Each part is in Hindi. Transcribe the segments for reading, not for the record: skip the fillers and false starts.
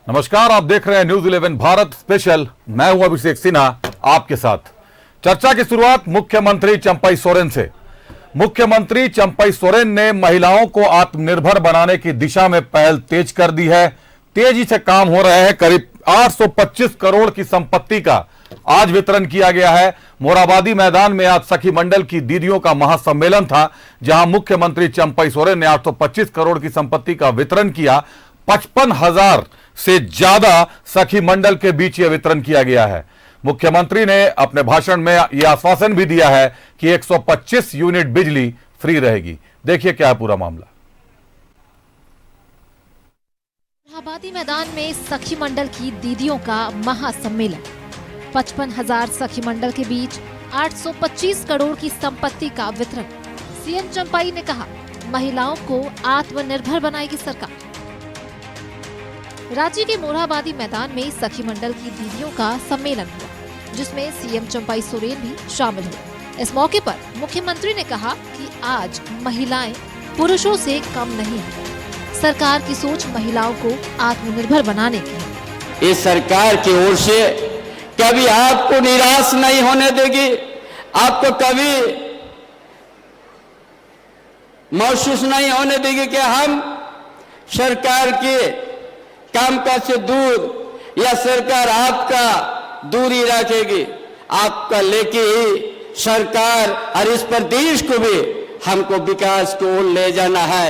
नमस्कार, आप देख रहे हैं न्यूज 11 भारत स्पेशल। मैं हूं अभिषेक सिन्हा आपके साथ। चर्चा की शुरुआत मुख्यमंत्री चंपई सोरेन से। मुख्यमंत्री चंपई सोरेन ने महिलाओं को आत्मनिर्भर बनाने की दिशा में पहल तेज कर दी है। तेजी से काम हो रहे हैं। करीब 825 करोड़ की संपत्ति का आज वितरण किया गया है। मोराबादी मैदान में आज सखी मंडल की दीदियों का महासम्मेलन था, जहां मुख्यमंत्री चंपई सोरेन ने 825 करोड़ की संपत्ति का वितरण किया। 55,000 से ज्यादा सखी मंडल के बीच यह वितरण किया गया है। मुख्यमंत्री ने अपने भाषण में यह आश्वासन भी दिया है कि 125 यूनिट बिजली फ्री रहेगी। देखिए क्या है पूरा मामला। मोराबादी मैदान में सखी मंडल की दीदियों का महासम्मेलन। 55,000 सखी मंडल के बीच 825 करोड़ की संपत्ति का वितरण। सीएम चंपई ने कहा, महिलाओं को आत्मनिर्भर बनाएगी सरकार। रांची के मोरहाबादी मैदान में सखी मंडल की दीदियों का सम्मेलन हुआ, जिसमें सीएम चंपई सोरेन भी शामिल हुए। इस मौके पर मुख्यमंत्री ने कहा कि आज महिलाएं पुरुषों से कम नहीं हैं। सरकार की सोच महिलाओं को आत्मनिर्भर बनाने की है। इस सरकार की ओर से कभी आपको निराश नहीं होने देगी। आपको कभी महसूस नहीं होने देगी कि हम सरकार के कामकाज से दूर या सरकार आपका दूरी रखेगी। आपका लेके ही सरकार और इस प्रदेश को भी हमको विकास को ओर ले जाना है।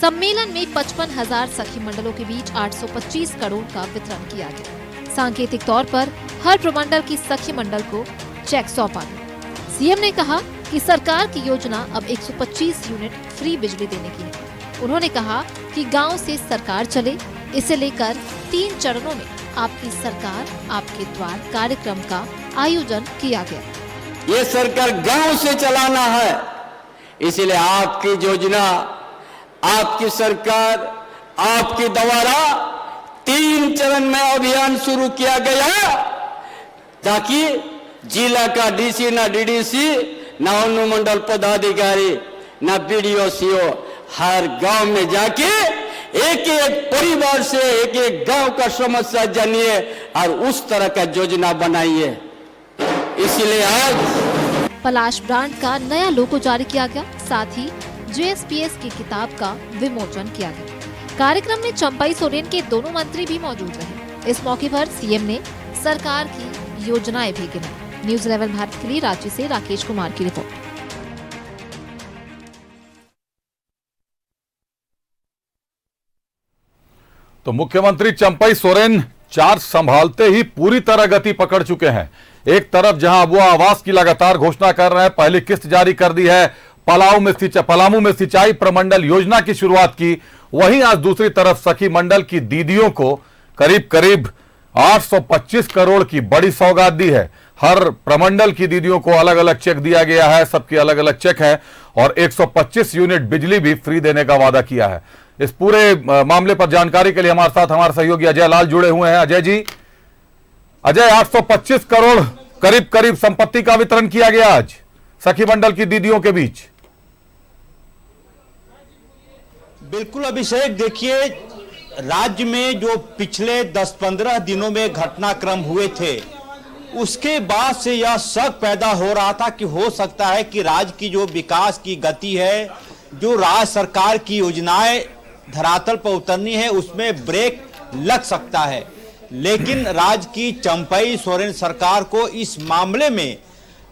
सम्मेलन में 55,000 सखी मंडलों के बीच 825 करोड़ का वितरण किया गया। सांकेतिक तौर पर हर प्रमंडल की सखी मंडल को चेक सौंपा गया। सीएम ने कहा कि सरकार की योजना अब 125 यूनिट फ्री बिजली देने की है। उन्होंने कहा कि गांव से सरकार चले, इसे लेकर 3 चरणों में आपकी सरकार आपके द्वार कार्यक्रम का आयोजन किया गया। ये सरकार गांव से चलाना है, इसलिए आपकी योजना, आपकी सरकार, आपके द्वारा 3 चरण में अभियान शुरू किया गया, ताकि जिला का डीसी ना डीडीसी ना अनुमंडल पदाधिकारी ना बीडीओ सीओ हर गांव में जाके एक एक परिवार से एक एक गांव का समस्या जानिए और उस तरह का योजना बनाइए। इसलिए आज पलाश ब्रांड का नया लोगो जारी किया गया। साथ ही जेएसपीएस की किताब का विमोचन किया गया। कार्यक्रम में चंपई सोरेन के दोनों मंत्री भी मौजूद रहे। इस मौके पर सीएम ने सरकार की योजनाएं भी गिनाई। न्यूज 11 भारत के लिए रांची से राकेश कुमार की रिपोर्ट। तो मुख्यमंत्री चंपई सोरेन चार्ज संभालते ही पूरी तरह गति पकड़ चुके हैं। एक तरफ जहां वो आवास की लगातार घोषणा कर रहे हैं, पहली किस्त जारी कर दी है, पलामू में सिंचाई प्रमंडल योजना की शुरुआत की, वहीं आज दूसरी तरफ सखी मंडल की दीदियों को करीब 825 करोड़ की बड़ी सौगात दी है। हर प्रमंडल की दीदियों को अलग अलग चेक दिया गया है, सबके अलग अलग चेक है और 125 यूनिट बिजली भी फ्री देने का वादा किया है। इस पूरे मामले पर जानकारी के लिए हमारे साथ हमारे सहयोगी अजय लाल जुड़े हुए हैं। अजय जी, अजय, 825 करोड़ करीब संपत्ति का वितरण किया गया आज सखी मंडल की दीदियों के बीच। बिल्कुल अभिषेक, देखिए राज्य में जो पिछले 10-15 दिनों में घटनाक्रम हुए थे, उसके बाद से यह शक पैदा हो रहा था कि हो सकता है कि राज्य की जो विकास की गति है, जो राज्य सरकार की योजनाएं धरातल पर उतरनी है, उसमें ब्रेक लग सकता है। लेकिन राज्य की चंपई सोरेन सरकार को इस मामले में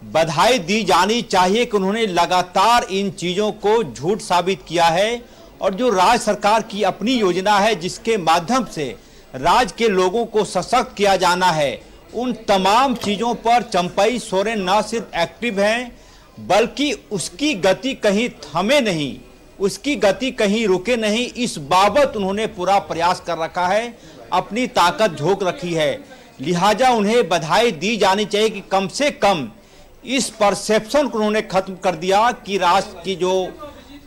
बधाई दी जानी चाहिए कि उन्होंने लगातार इन चीजों को झूठ साबित किया है और जो राज्य सरकार की अपनी योजना है, जिसके माध्यम से राज्य के लोगों को सशक्त किया जाना है, उन तमाम चीजों पर चंपई सोरेन न सिर्फ एक्टिव हैं, बल्कि उसकी गति कहीं थमे नहीं, उसकी गति कहीं रुके नहीं, इस बाबत उन्होंने पूरा प्रयास कर रखा है, अपनी ताकत झोंक रखी है। लिहाजा उन्हें बधाई दी जानी चाहिए कि कम से कम इस परसेप्शन को उन्होंने खत्म कर दिया कि राष्ट्र की जो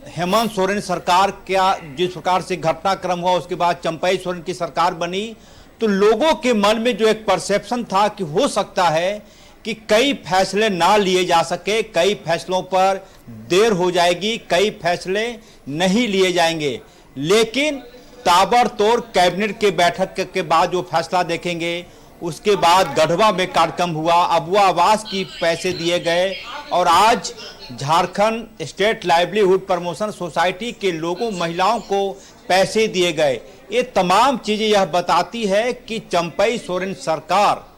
हेमंत सोरेन सरकार का जिस प्रकार से घटनाक्रम हुआ, उसके बाद चंपई सोरेन की सरकार बनी, तो लोगों के मन में जो एक परसेप्शन था कि हो सकता है कि कई फैसले ना लिए जा सके, कई फैसलों पर देर हो जाएगी, कई फैसले नहीं लिए जाएंगे। लेकिन ताबड़तोड़ कैबिनेट के बैठक के बाद जो फैसला देखेंगे, उसके बाद गढ़वा में कार्यक्रम हुआ, अबुआ आवास की पैसे दिए गए और आज Jharkhand state livelihood promotion society के लोगों महिलाओं को पैसे दिए गए। ये तमाम चीजें यह बताती है कि चंपई सोरेन सरकार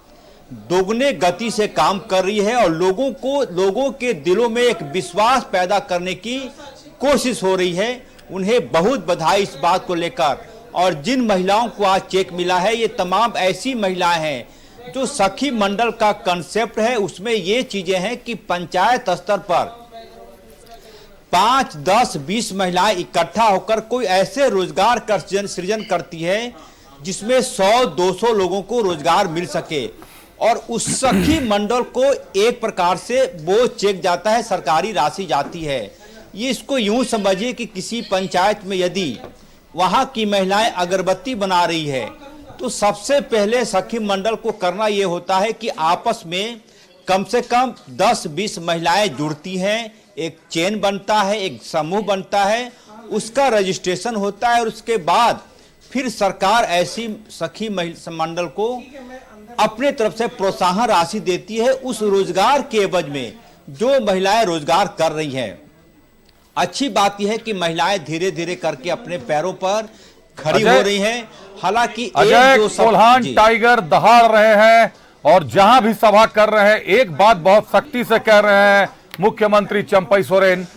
दोगुने गति से काम कर रही है और लोगों के दिलों में एक विश्वास पैदा करने की कोशिश हो रही है। उन्हें बहुत बधाई इस बात को लेकर। और जिन महिलाओं को आज चेक मिला है, ये तमाम ऐसी महिलाएं हैं जो सखी मंडल का कंसेप्ट है, उसमें ये चीजें हैं कि पंचायत स्तर पर 5, 10, 20 महिलाएं इकट्ठा होकर कोई ऐसे रोजगार का सृजन करती है जिसमें 100-200 लोगों को रोजगार मिल सके। और उस सखी मंडल को एक प्रकार से वो चेक जाता है, सरकारी राशि जाती है। ये इसको यूं समझिए कि किसी पंचायत में यदि वहां की महिलाएं अगरबत्ती बना रही है तो सबसे पहले सखी मंडल को करना यह होता है कि आपस में कम से कम 10-20 महिलाएं जुड़ती हैं, एक चेन बनता है, एक समूह बनता है, उसका रजिस्ट्रेशन होता है और उसके बाद फिर सरकार ऐसी सखी मंडल को अपने तरफ से प्रोत्साहन राशि देती है उस रोजगार के एवज में जो महिलाएं रोजगार कर रही हैं। अच्छी बात यह है कि महिलाएं धीरे धीरे करके अपने पैरों पर खड़ी हो रही हैं। हालांकि कोल्हान टाइगर दहाड़ रहे हैं और जहां भी सभा कर रहे हैं एक बात बहुत सख्ती से कह रहे हैं मुख्यमंत्री चंपई सोरेन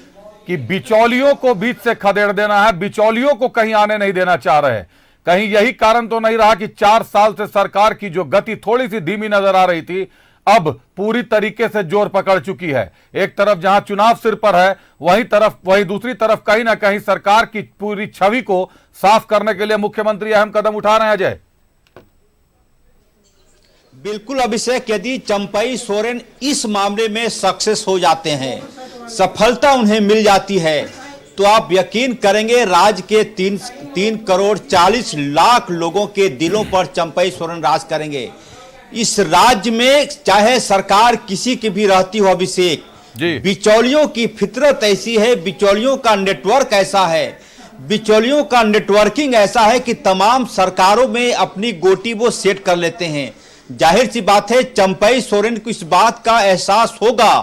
कि बिचौलियों को बीच से खदेड़ देना है, बिचौलियों को कहीं आने नहीं देना चाह रहे हैं। कहीं यही कारण तो नहीं रहा कि 4 साल से सरकार की जो गति थोड़ी सी धीमी नजर आ रही थी अब पूरी तरीके से जोर पकड़ चुकी है। एक तरफ जहां चुनाव सिर पर है वहीं दूसरी तरफ कहीं ना कहीं सरकार की पूरी छवि को साफ करने के लिए मुख्यमंत्री अहम कदम उठा रहे हैं। अजय, बिल्कुल अभिषेक, यदि चंपई सोरेन इस मामले में सक्सेस हो जाते हैं, सफलता उन्हें मिल जाती है, तो आप यकीन करेंगे राज्य के 3 करोड़ 40 लाख लोगों के दिलों पर चंपई सोरेन राज करेंगे। इस राज्य में चाहे सरकार किसी की भी रहती हो अभिषेक, बिचौलियों की फितरत ऐसी है, बिचौलियों का नेटवर्क ऐसा है, बिचौलियों का नेटवर्किंग ऐसा है कि तमाम सरकारों में अपनी गोटी वो सेट कर लेते हैं। जाहिर सी बात है चंपई सोरेन को इस बात का एहसास होगा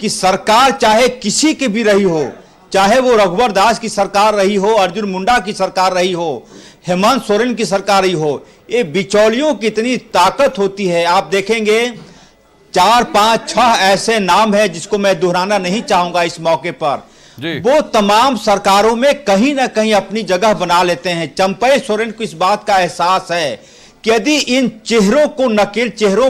कि सरकार चाहे किसी की भी रही हो, चाहे वो रघुवर दास की सरकार रही हो, अर्जुन मुंडा की सरकार रही हो, हेमंत सोरेन की सरकार रही हो, ये बिचौलियों की इतनी ताकत होती है। आप देखेंगे 4, 5, 6 ऐसे नाम है जिसको मैं दोहराना नहीं चाहूंगा इस मौके पर, वो तमाम सरकारों में कहीं ना कहीं अपनी जगह बना लेते हैं। चंपई सोरेन को इस बात का एहसास है कि यदि इन चेहरों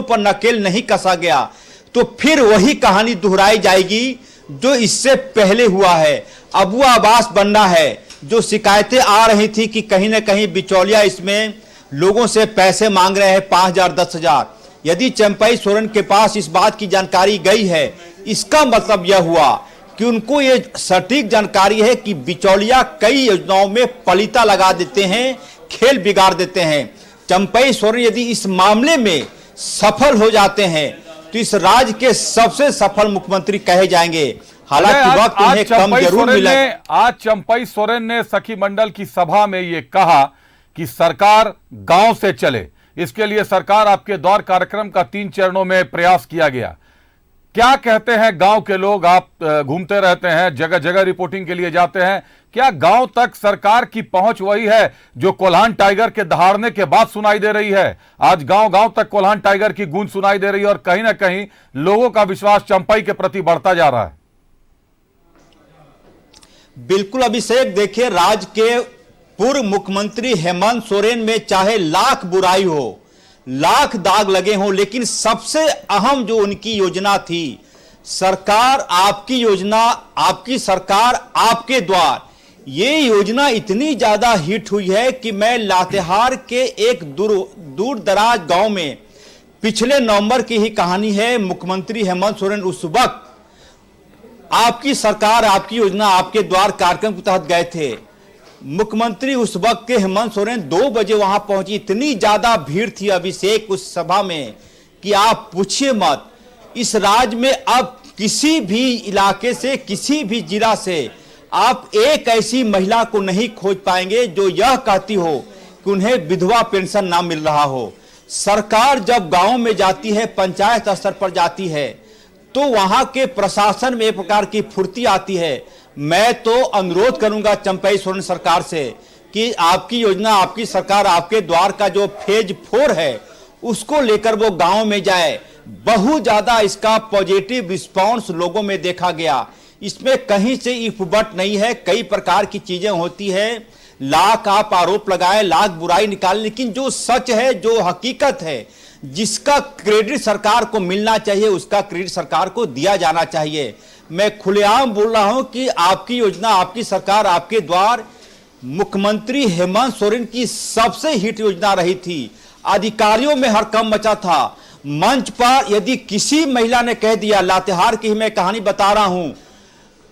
पर नकेल नहीं कसा गया तो फिर वही कहानी दोहराई जाएगी जो इससे पहले हुआ है। अबुआ आवास बनना है, जो शिकायतें आ रही थी कि कहीं ना कहीं बिचौलिया इसमें लोगों से पैसे मांग रहे हैं 5,000 10,000, यदि चंपई सोरेन के पास इस बात की जानकारी गई है, इसका मतलब यह हुआ कि उनको ये सटीक जानकारी है कि बिचौलिया कई योजनाओं में पलीता लगा देते हैं, खेल बिगाड़ देते हैं। चंपई सोरेन यदि इस मामले में सफल हो जाते हैं तो इस राज्य के सबसे सफल मुख्यमंत्री कहे जाएंगे। हालांकि वक्त उन्हें कम जरूर मिला। आज चंपई सोरेन ने सखी मंडल की सभा में यह कहा कि सरकार गांव से चले, इसके लिए सरकार आपके द्वार कार्यक्रम का 3 चरणों में प्रयास किया गया। क्या कहते हैं गांव के लोग? आप घूमते रहते हैं, जगह जगह रिपोर्टिंग के लिए जाते हैं, क्या गांव तक सरकार की पहुंच वही है जो कोल्हान टाइगर के दहाड़ने के बाद सुनाई दे रही है? आज गांव गांव तक कोल्हान टाइगर की गूंज सुनाई दे रही है और कहीं ना कहीं लोगों का विश्वास चंपई के प्रति बढ़ता जा रहा है। बिल्कुल अभिषेक, देखिए राज्य के पूर्व मुख्यमंत्री हेमंत सोरेन में चाहे लाख बुराई हो, लाख दाग लगे हों, लेकिन सबसे अहम जो उनकी योजना थी, सरकार आपकी योजना, आपकी सरकार आपके द्वार, ये योजना इतनी ज्यादा हिट हुई है कि मैं लातेहार के एक दूर दराज गांव में, पिछले नवंबर की ही कहानी है, मुख्यमंत्री हेमंत सोरेन उस वक्त आपकी सरकार आपकी योजना आपके द्वार कार्यक्रम के तहत गए थे। मुख्यमंत्री उस वक्त के हेमंत सोरेन 2 बजे वहां पहुंची। इतनी ज्यादा भीड़ थी अभिषेक उस सभा में कि आप पूछिए मत। इस राज्य में अब किसी भी इलाके से, किसी भी जिला से आप एक ऐसी महिला को नहीं खोज पाएंगे जो यह कहती हो कि उन्हें विधवा पेंशन ना मिल रहा हो। सरकार जब गांव में जाती है, पंचायत स्तर पर जाती है, तो वहां के प्रशासन में एक प्रकार की फुर्ती आती है। मैं तो अनुरोध करूंगा चंपई सोरेन सरकार से कि आपकी योजना, आपकी सरकार, आपके द्वार का जो फेज 4 है उसको लेकर वो गांव में जाए। बहुत ज्यादा इसका पॉजिटिव रिस्पांस लोगों में देखा गया। इसमें कहीं से इफ बट नहीं है, कई प्रकार की चीजें होती है। लाख आप आरोप लगाए, लाख बुराई निकाले, लेकिन जो सच है, जो हकीकत है, जिसका क्रेडिट सरकार को मिलना चाहिए उसका क्रेडिट सरकार को दिया जाना चाहिए। मैं खुलेआम बोल रहा हूं कि आपकी योजना, आपकी सरकार, आपके द्वार मुख्यमंत्री हेमंत सोरेन की सबसे हिट योजना रही थी। अधिकारियों में हड़कंप मचा था। मंच पर यदि किसी महिला ने कह दिया, लातेहार की मैं कहानी बता रहा हूं,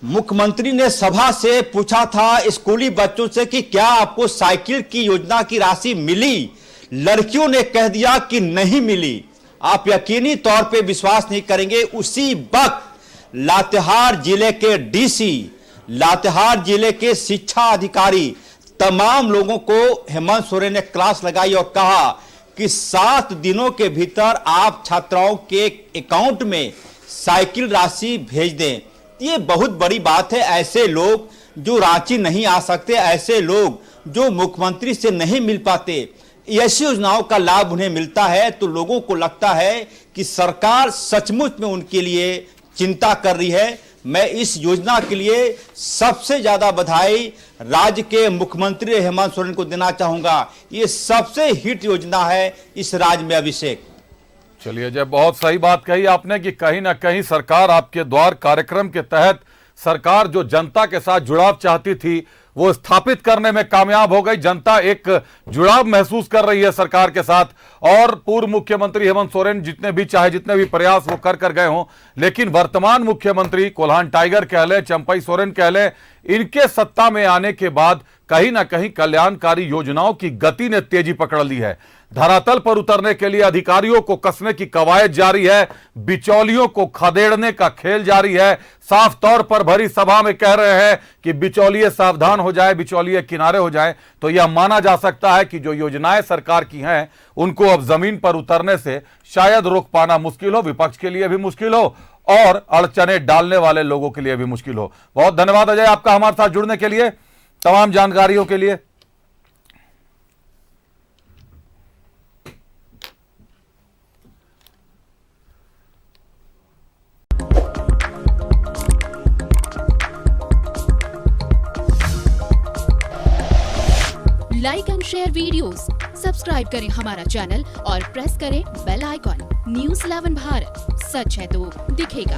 मुख्यमंत्री ने सभा से पूछा था स्कूली बच्चों से कि क्या आपको साइकिल की योजना की राशि मिली? लड़कियों ने कह दिया कि नहीं मिली। आप यकीनी तौर पे विश्वास नहीं करेंगे, उसी वक्त लातेहार जिले के डीसी, लातेहार जिले के शिक्षा अधिकारी, तमाम लोगों को हेमंत सोरेन ने क्लास लगाई और कहा कि 7 दिनों के भीतर आप छात्राओं के अकाउंट में साइकिल राशि भेज दें। ये बहुत बड़ी बात है। ऐसे लोग जो रांची नहीं आ सकते, ऐसे लोग जो मुख्यमंत्री से नहीं मिल पाते, ऐसी योजनाओं का लाभ उन्हें मिलता है तो लोगों को लगता है कि सरकार सचमुच में उनके लिए चिंता कर रही है। मैं इस योजना के लिए सबसे ज्यादा बधाई राज्य के मुख्यमंत्री हेमंत सोरेन को देना चाहूंगा। ये सबसे हिट योजना है इस राज्य में। अभिषेक, चलिए जय, बहुत सही बात कही आपने कि कहीं ना कहीं सरकार आपके द्वार कार्यक्रम के तहत सरकार जो जनता के साथ जुड़ाव चाहती थी वो स्थापित करने में कामयाब हो गई। जनता एक जुड़ाव महसूस कर रही है सरकार के साथ। और पूर्व मुख्यमंत्री हेमंत सोरेन जितने भी प्रयास वो कर गए हों, लेकिन वर्तमान मुख्यमंत्री कोल्हान टाइगर कह लें, चंपई सोरेन कह लें, इनके सत्ता में आने के बाद कहीं ना कहीं कल्याणकारी योजनाओं की गति ने तेजी पकड़ ली है। धरातल पर उतरने के लिए अधिकारियों को कसने की कवायद जारी है, बिचौलियों को खदेड़ने का खेल जारी है। साफ तौर पर भरी सभा में कह रहे हैं कि बिचौलिए सावधान हो जाए, बिचौलिए किनारे हो जाए। तो यह माना जा सकता है कि जो योजनाएं सरकार की हैं उनको अब जमीन पर उतरने से शायद रोक पाना मुश्किल हो, विपक्ष के लिए भी मुश्किल हो और अड़चने डालने वाले लोगों के लिए भी मुश्किल हो। बहुत धन्यवाद अजय आपका हमारे साथ जुड़ने के लिए, तमाम जानकारियों के लिए। Like and share videos, subscribe करें हमारा चैनल और प्रेस करें बेल आइकॉन। न्यूज़ 11 भारत, सच है तो दिखेगा।